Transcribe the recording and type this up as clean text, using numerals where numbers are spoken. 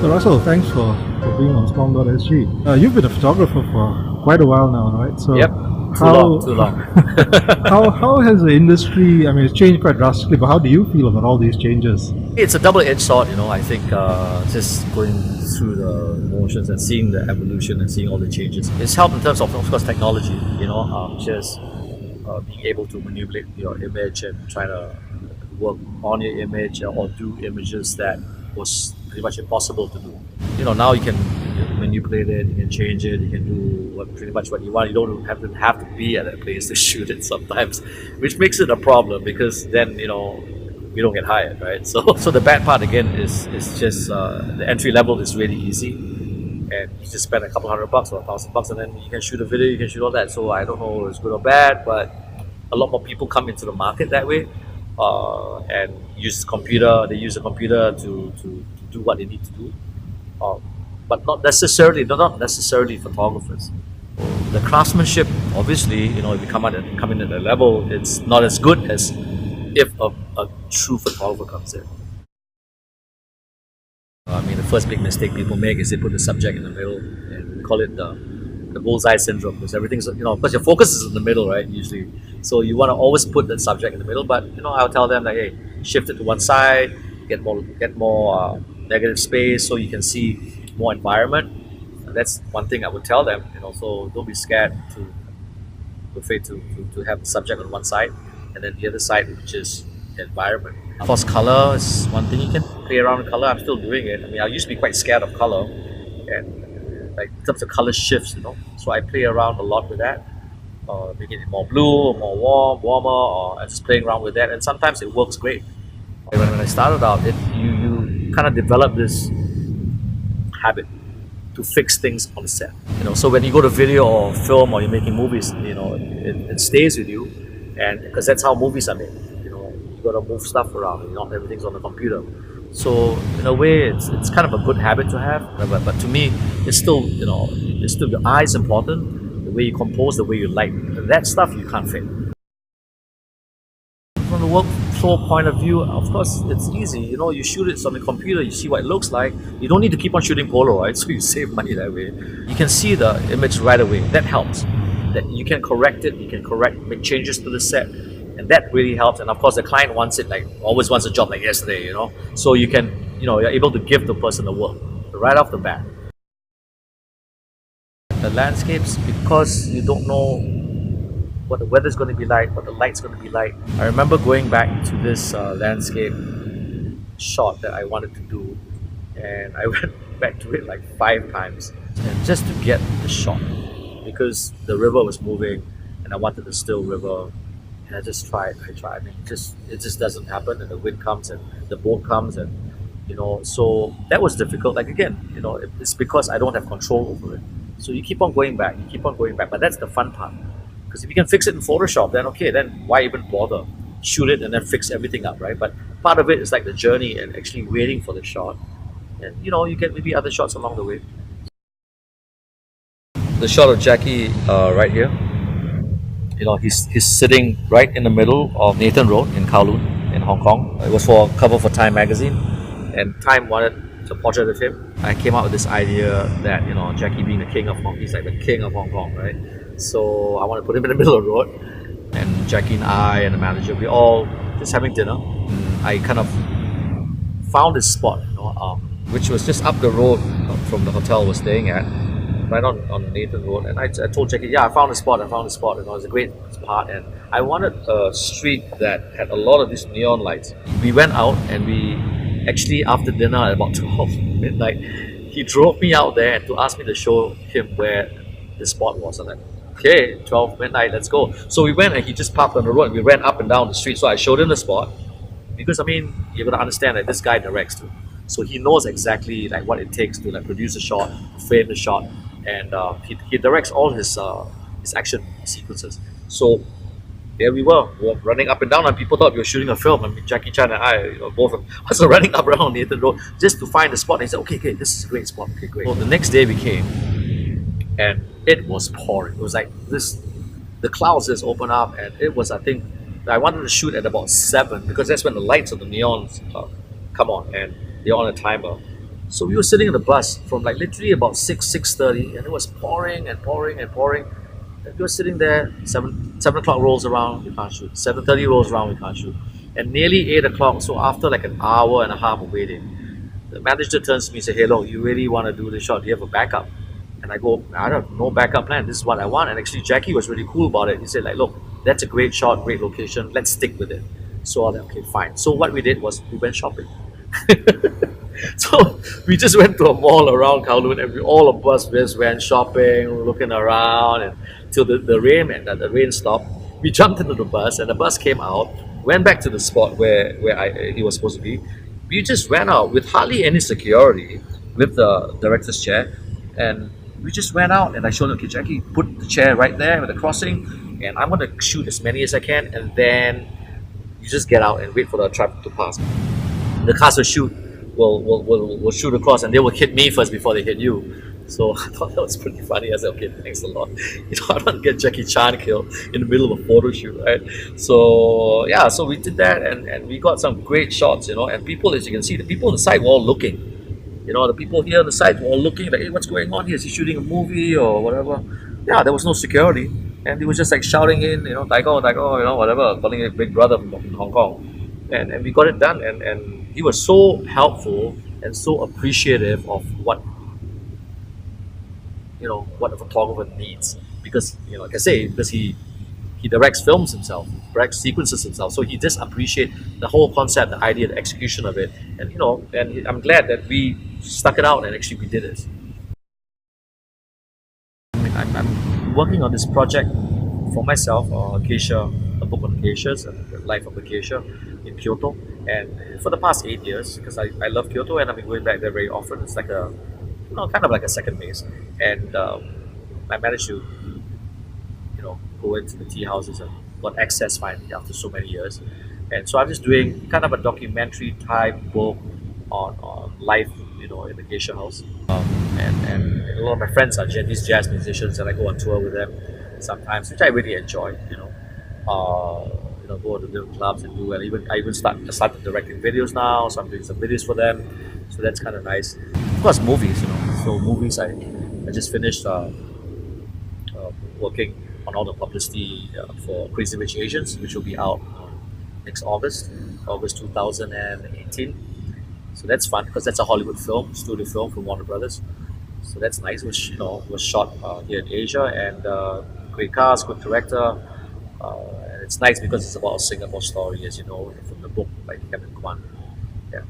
So Russell, thanks for being on storm.sg. You've been a photographer for quite a while now, right? So Yep, too long. how has the industry, I mean, it's changed quite drastically, but how do you feel about all these changes? It's a double-edged sword, I think just going through the motions and seeing the evolution and seeing all the changes. It's helped in terms of course, technology, just being able to manipulate your image and try to work on your image or do images that was pretty much impossible to do. Now you can manipulate it, you can change it, you can do pretty much what you want. You don't have to be at that place to shoot it sometimes, which makes it a problem because then we don't get hired, right? So the bad part again is just the entry level is really easy, and you just spend a couple $100 or $1,000, and then you can shoot a video, you can shoot all that. So I don't know if it's good or bad, but a lot more people come into the market that way and use computer. They use a computer to do what they need to do, but not necessarily photographers. The craftsmanship, obviously, if you come in at a level, it's not as good as if a true photographer comes in. I mean, the first big mistake people make is they put the subject in the middle, and we call it the bullseye syndrome, because everything's, because your focus is in the middle, right, usually. So you want to always put the subject in the middle, but I'll tell them that, hey, shift it to one side, get more negative space so you can see more environment. And that's one thing I would tell them, so don't be scared to have the subject on one side, and then the other side, which is the environment. Of course, color is one thing. You can play around with color. I'm still doing it. I mean, I used to be quite scared of color, and like in terms of color shifts, so I play around a lot with that, making it more blue, more warmer, or just playing around with that, and sometimes it works great. When I started out, you kind of develop this habit to fix things on the set. So when you go to video or film or you're making movies, it stays with you, and because that's how movies are made. You got to move stuff around. Not everything's on the computer. So in a way, it's kind of a good habit to have. But to me, it's still your eye is important. The way you compose, the way you light, that stuff you can't fake. From the workflow point of view, of course, it's easy. You shoot it on the computer, you see what it looks like. You don't need to keep on shooting Polaroid, so you save money that way. You can see the image right away. That helps. That you can correct it, make changes to the set, and that really helps. And of course, the client wants it, always wants a job like yesterday, So you can, you're able to give the person the work right off the bat. The landscapes, because you don't know what the weather's going to be like, what the light's going to be like. I remember going back to this landscape shot that I wanted to do, and I went back to it like 5 times, and just to get the shot, because the river was moving, and I wanted a still river, and I tried. I mean, it just doesn't happen, and the wind comes, and the boat comes, and so that was difficult. Again, it's because I don't have control over it. So you keep on going back, but that's the fun part. Because if you can fix it in Photoshop, then okay, then why even bother? Shoot it and then fix everything up, right? But part of it is like the journey and actually waiting for the shot. And you get maybe other shots along the way. The shot of Jackie right here, he's sitting right in the middle of Nathan Road in Kowloon in Hong Kong. It was for a cover for Time magazine, and Time wanted a portrait of him. I came up with this idea that Jackie being the king of Hong Kong, he's like the king of Hong Kong, right? So I want to put him in the middle of the road, and Jackie and I and the manager, we all just having dinner. I kind of found this spot, which was just up the road from the hotel we're staying at, right on Nathan Road. And I told Jackie, yeah, I found a spot. It was a great spot, and I wanted a street that had a lot of these neon lights. We went out, and we actually, after dinner at about 12 midnight, he drove me out there and to ask me to show him where the spot was. I'm like, okay, 12 midnight, let's go. So we went, and he just parked on the road, and we ran up and down the street. So I showed him the spot, because you got to understand that this guy directs too, so he knows exactly what it takes to produce a shot, frame the shot, and he directs all his action sequences. So there we were running up and down, and people thought we were shooting a film. I mean, Jackie Chan and I, both of us were running up around Nathan Road just to find the spot. And he said, okay, this is a great spot. Okay, great. So the next day we came, and it was pouring. It was like this, the clouds just opened up, and it was, I think, I wanted to shoot at about 7, because that's when the lights of the neons come on, and they're on a timer. So we were sitting in the bus from like literally about 6:30, and it was pouring and pouring and pouring. And we were sitting there. Seven o'clock rolls around, we can't shoot. 7:30 rolls around, we can't shoot. And nearly 8 o'clock. So after like an hour and a half of waiting, the manager turns to me and says, "Hey, look, you really want to do this shot? Do you have a backup?" And I go, "I don't have no backup plan. This is what I want." And actually, Jackie was really cool about it. He said, like, "Look, that's a great shot, great location. Let's stick with it." So I was like, "Okay, fine." So what we did was we went shopping. So we just went to a mall around Kowloon, and all of us just went shopping, looking around, and till the rain stopped. We jumped into the bus, and the bus came out, went back to the spot where he was supposed to be. We just ran out with hardly any security, with the director's chair, and we just went out. And I showed him, "Okay, Jackie, put the chair right there with the crossing, and I'm gonna shoot as many as I can, and then you just get out and wait for the traffic to pass. The cars will shoot across, and they will hit me first before they hit you." So I thought that was pretty funny. I said, "Okay, thanks a lot." I don't want to get Jackie Chan killed in the middle of a photo shoot, right? So yeah, so we did that, and we got some great shots, and people, as you can see, the people on the side were all looking. The people here on the side were all looking like, "Hey, what's going on here? Is he shooting a movie or whatever?" Yeah, there was no security, and he was just like shouting in, "Daigo, Daigo," whatever, calling it Big Brother from Hong Kong. And we got it done, and he was so helpful and so appreciative of what a photographer needs, because like I say, because he directs films himself, directs sequences himself, so he just appreciate the whole concept, the idea, the execution of it. And I'm glad that we stuck it out and actually we did it. I'm working on this project for myself, a book on geishas and the life of a geisha in Kyoto. And for the past 8 years, because I love Kyoto and I've been going back there very often, it's like kind of like a second base. And I managed to, go into the tea houses and got access finally after so many years. And so I'm just doing kind of a documentary type book on life, in the geisha house. And a lot of my friends are these jazz musicians, and I go on tour with them sometimes, which I really enjoy. Go to different clubs and do, and I started directing videos now, so I'm doing some videos for them. So that's kind of nice. Of course, movies. So movies, I just finished working on all the publicity for Crazy Rich Asians, which will be out next August 2018. So that's fun because that's a Hollywood film, studio film from Warner Brothers. So that's nice. Which was shot here in Asia, and great cast, good director. And it's nice because it's about a Singapore story, as you know, from the book by Kevin Kwan. Yeah.